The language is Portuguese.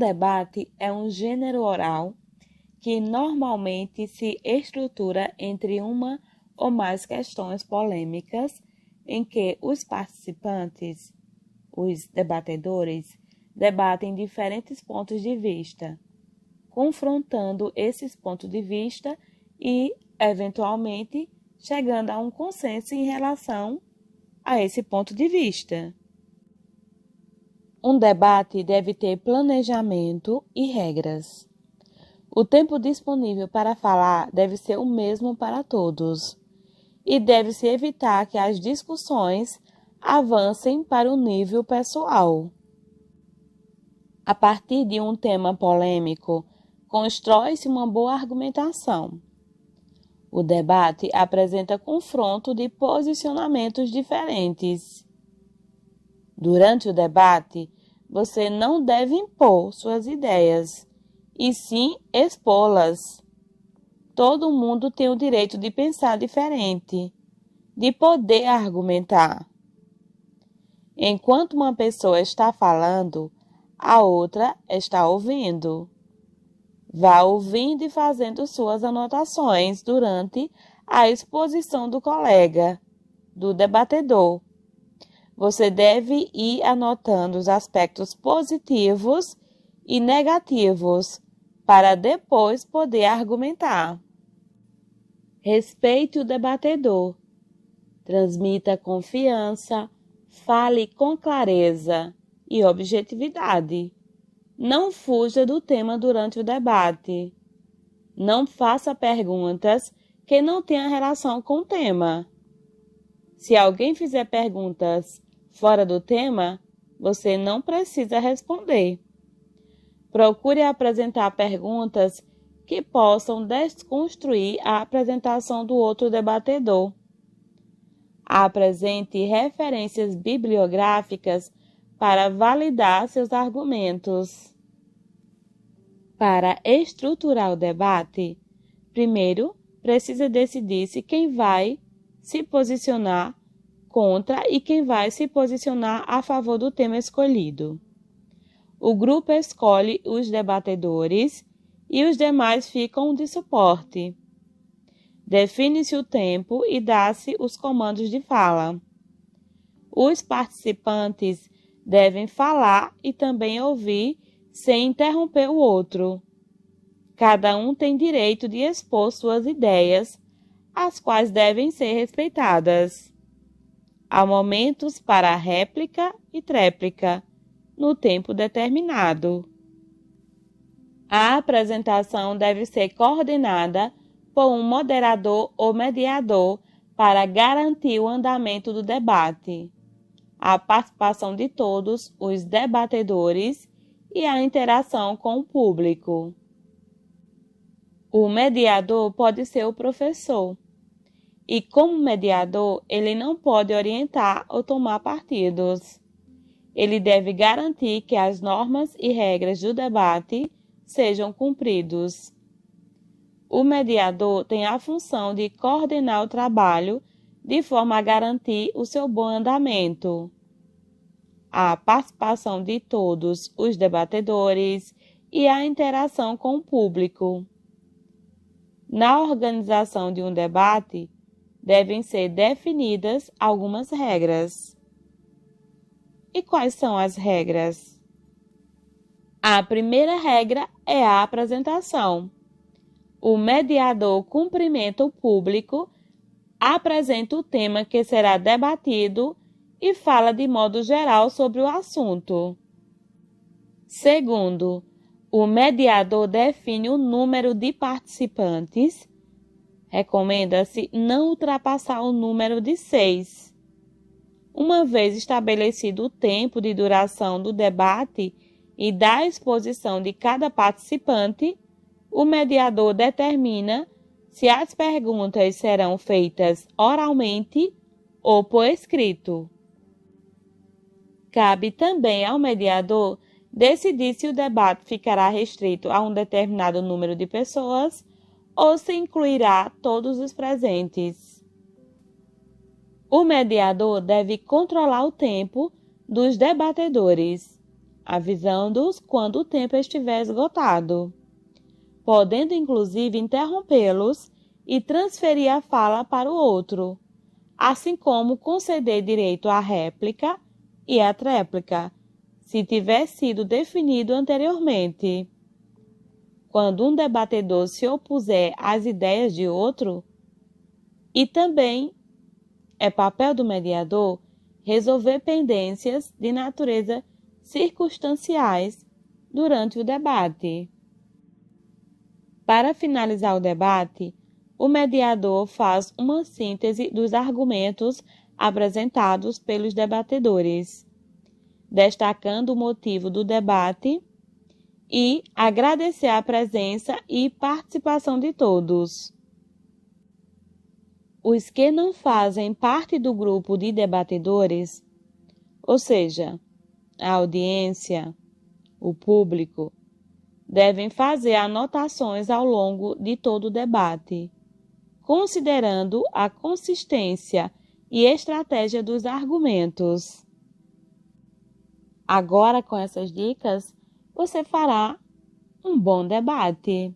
debate é um gênero oral que normalmente se estrutura entre uma ou mais questões polêmicas em que os participantes, os debatedores, debatem diferentes pontos de vista, confrontando esses pontos de vista e, eventualmente, chegando a um consenso em relação a esse ponto de vista. Um debate deve ter planejamento e regras. O tempo disponível para falar deve ser o mesmo para todos, e deve-se evitar que as discussões avancem para o nível pessoal. A partir de um tema polêmico, constrói-se uma boa argumentação. O debate apresenta confronto de posicionamentos diferentes. Durante o debate, você não deve impor suas ideias, e sim expô-las. Todo mundo tem o direito de pensar diferente, de poder argumentar. Enquanto uma pessoa está falando, a outra está ouvindo. Vá ouvindo e fazendo suas anotações durante a exposição do colega, do debatedor. Você deve ir anotando os aspectos positivos e negativos para depois poder argumentar. Respeite o debatedor. Transmita confiança, fale com clareza e objetividade. Não fuja do tema durante o debate. Não faça perguntas que não tenham relação com o tema. Se alguém fizer perguntas fora do tema, você não precisa responder. Procure apresentar perguntas que possam desconstruir a apresentação do outro debatedor. Apresente referências bibliográficas para validar seus argumentos. Para estruturar o debate, primeiro precisa decidir-se quem vai se posicionar contra e quem vai se posicionar a favor do tema escolhido. O grupo escolhe os debatedores e os demais ficam de suporte. Define-se o tempo e dá-se os comandos de fala. Os participantes devem falar e também ouvir sem interromper o outro. Cada um tem direito de expor suas ideias, as quais devem ser respeitadas. Há momentos para réplica e tréplica, no tempo determinado. A apresentação deve ser coordenada por um moderador ou mediador para garantir o andamento do debate, a participação de todos os debatedores e a interação com o público. O mediador pode ser o professor, e como mediador, ele não pode orientar ou tomar partidos. Ele deve garantir que as normas e regras do debate sejam cumpridos. O mediador tem a função de coordenar o trabalho de forma a garantir o seu bom andamento. A participação de todos os debatedores e a interação com o público. Na organização de um debate, devem ser definidas algumas regras. E quais são as regras? A primeira regra é a apresentação. O mediador cumprimenta o público, apresenta o tema que será debatido e fala de modo geral sobre o assunto. Segundo, o mediador define o número de participantes. Recomenda-se não ultrapassar o número de 6. Uma vez estabelecido o tempo de duração do debate e da exposição de cada participante, o mediador determina se as perguntas serão feitas oralmente ou por escrito. Cabe também ao mediador decidir se o debate ficará restrito a um determinado número de pessoas ou se incluirá todos os presentes. O mediador deve controlar o tempo dos debatedores. avisando-os quando o tempo estiver esgotado, podendo inclusive interrompê-los e transferir a fala para o outro, assim como conceder direito à réplica e à tréplica, se tiver sido definido anteriormente. Quando um debatedor se opuser às ideias de outro, e também é papel do mediador resolver pendências de natureza circunstanciais durante o debate. Para finalizar o debate, o mediador faz uma síntese dos argumentos apresentados pelos debatedores, destacando o motivo do debate e agradecer a presença e participação de todos. Os que não fazem parte do grupo de debatedores, ou seja, a audiência, o público, devem fazer anotações ao longo de todo o debate, considerando a consistência e estratégia dos argumentos. Agora, com essas dicas, você fará um bom debate.